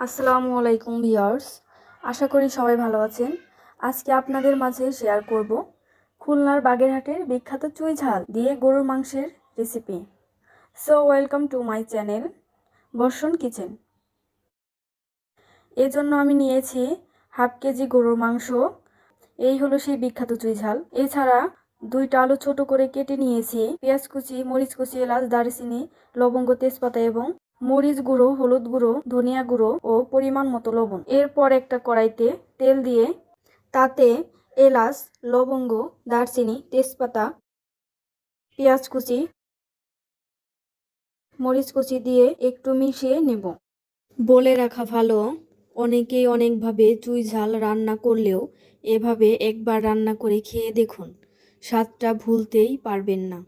আসসালামু আলাইকুম ভিউয়ার্স, আশা করি সবাই ভালো আছেন। আজকে আপনাদের মাঝে শেয়ার করব খুলনার বাগেরহাটের বিখ্যাত চুই ঝাল দিয়ে গরুর মাংসের recipe. So welcome to my channel বর্ষণ কিচেন। এর জন্য আমি নিয়েছি হাফ কেজি গরুর মাংস। এই হলো সেই বিখ্যাত চুই ঝাল। এছাড়া 2টা আলু ছোট করে কেটে নিয়েছি, পেঁয়াজ কুচি, মরিচ কুচি, এলাচ, দারচিনি, লবঙ্গ, তেজপাতা এবং মরিচ গুঁড়ো, হলুদ গুঁড়ো, ধনিয়া গুঁড়ো ও পরিমাণ মতো লবণ। এরপর একটা কড়াইতে তেল দিয়ে তাতে এলাচ, লবঙ্গ, দারচিনি, তেজপাতা, পেঁয়াজ কুচি, মরিচ কুচি দিয়ে একটু মিশিয়ে নেব। বলে রাখা ভালো, অনেকেই অনেকভাবে চুই ঝাল রান্না করলেও এভাবে একবার রান্না করে খেয়ে দেখুন, স্বাদটা ভুলতেই পারবেন না।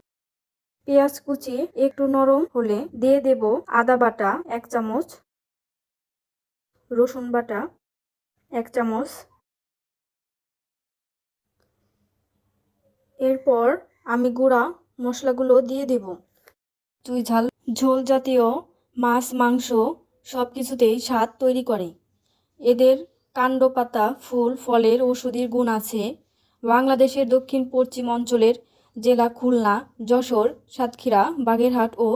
পেঁয়াজ কুচি একটু নরম হলে দিয়ে দেব আদা বাটা 1 চামচ, রসুন বাটা 1 চামচ। এরপর আমি গুঁড়া মশলাগুলো দিয়ে দেব। চুই ঝাল ঝোল জাতীয় মাছ, মাংস সব কিছুতেই স্বাদ তৈরি করে। এদের কাণ্ড, পাতা, ফুল, ফলের ঔষধি গুণ আছে। বাংলাদেশের দক্ষিণ পশ্চিম অঞ্চলের জেলা খুলনা, যশোর, সাতক্ষীরা, বাগেরহাট ও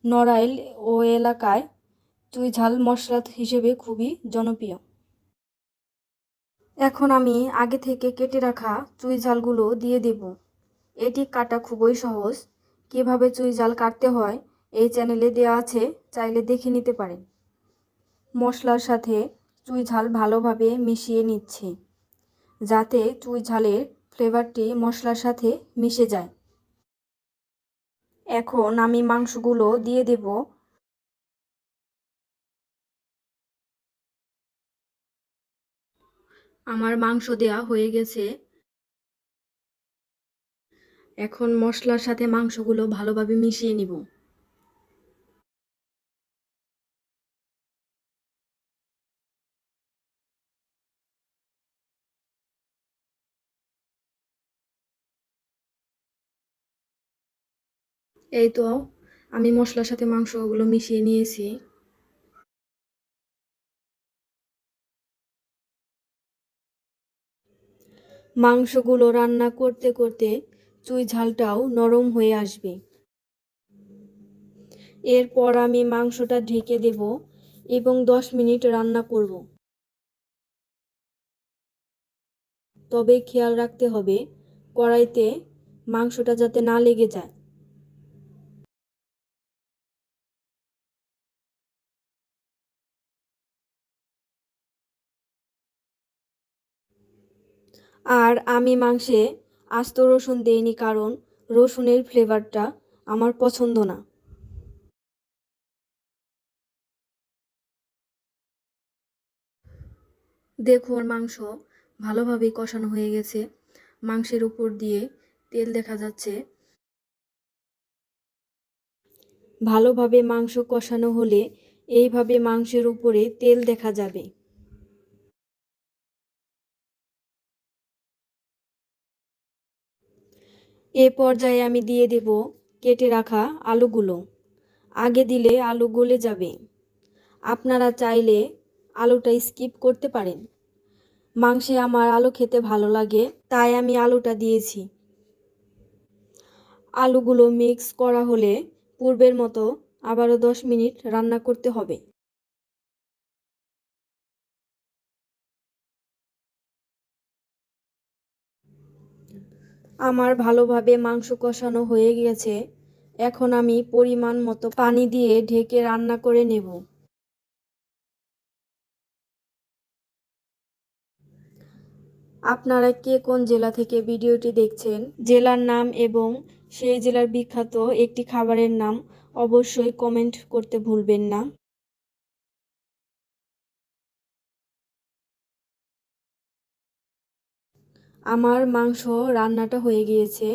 নড়াইল ও এলাকায় চুই ঝাল মশলা হিসেবে খুবই জনপ্রিয়। এখন আমি আগে থেকে কেটে রাখা চুই ঝালগুলো দিয়ে দেব। এটি কাটা খুবই সহজ। কিভাবে চুই ঝাল কাটতে হয় এই চ্যানেলে দেওয়া আছে, চাইলে দেখে নিতে পারেন। মশলার সাথে চুই ঝাল ভালোভাবে মিশিয়ে নিচ্ছি, যাতে চুই ঝালের ফ্লেভারটি মশলার সাথে মিশে যায়। এখন আমি মাংসগুলো দিয়ে দেব। আমার মাংস দেয়া হয়ে গেছে। এখন মশলার সাথে মাংসগুলো ভালোভাবে মিশিয়ে নিব। এই তো আমি মশলার সাথে মাংসগুলো মিশিয়ে নিয়েছি। মাংসগুলো রান্না করতে করতে চুই ঝালটাও নরম হয়ে আসবে। এরপর আমি মাংসটা ঢেকে দেব এবং 10 মিনিট রান্না করব। তবে খেয়াল রাখতে হবে কড়াইতে মাংসটা যাতে না লেগে যায়। আর আমি মাংসে আস্ত রসুন দেইনি, কারণ রসুনের ফ্লেভারটা আমার পছন্দ না। দেখুন, মাংস ভালোভাবে কষানো হয়ে গেছে। মাংসের উপর দিয়ে তেল দেখা যাচ্ছে। ভালোভাবে মাংস কষানো হলে এইভাবে মাংসের উপরে তেল দেখা যাবে। এ পর্যায়ে আমি দিয়ে দেব কেটে রাখা আলুগুলো। আগে দিলে আলু গলে যাবে। আপনারা চাইলে আলুটা স্কিপ করতে পারেন। মাংসে আমার আলু খেতে ভালো লাগে, তাই আমি আলুটা দিয়েছি। আলুগুলো মিক্স করা হলে পূর্বের মতো আবারও 10 মিনিট রান্না করতে হবে। আমার ভালোভাবে মাংস কষানো হয়ে গেছে। এখন আমি পরিমাণ মতো পানি দিয়ে ঢেকে রান্না করে নেব। আপনারা কে কোন জেলা থেকে ভিডিওটি দেখছেন, জেলার নাম এবং সেই জেলার বিখ্যাত একটি খাবারের নাম অবশ্যই কমেন্ট করতে ভুলবেন না। আমার মাংস রান্নাটা হয়ে গিয়েছে।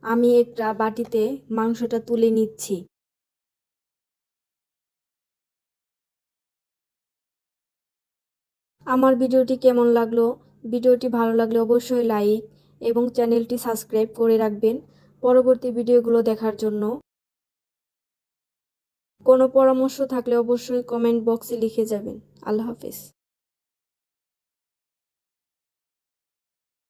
আমি একটা বাটিতে মাংসটা তুলে নিচ্ছি। আমার ভিডিওটি কেমন লাগলো? ভিডিওটি ভালো লাগলে অবশ্যই লাইক এবং চ্যানেলটি সাবস্ক্রাইব করে রাখবেন পরবর্তী ভিডিওগুলো দেখার জন্য। কোনো পরামর্শ থাকলে অবশ্যই কমেন্ট বক্সে লিখে যাবেন। আল্লাহ হাফেজ।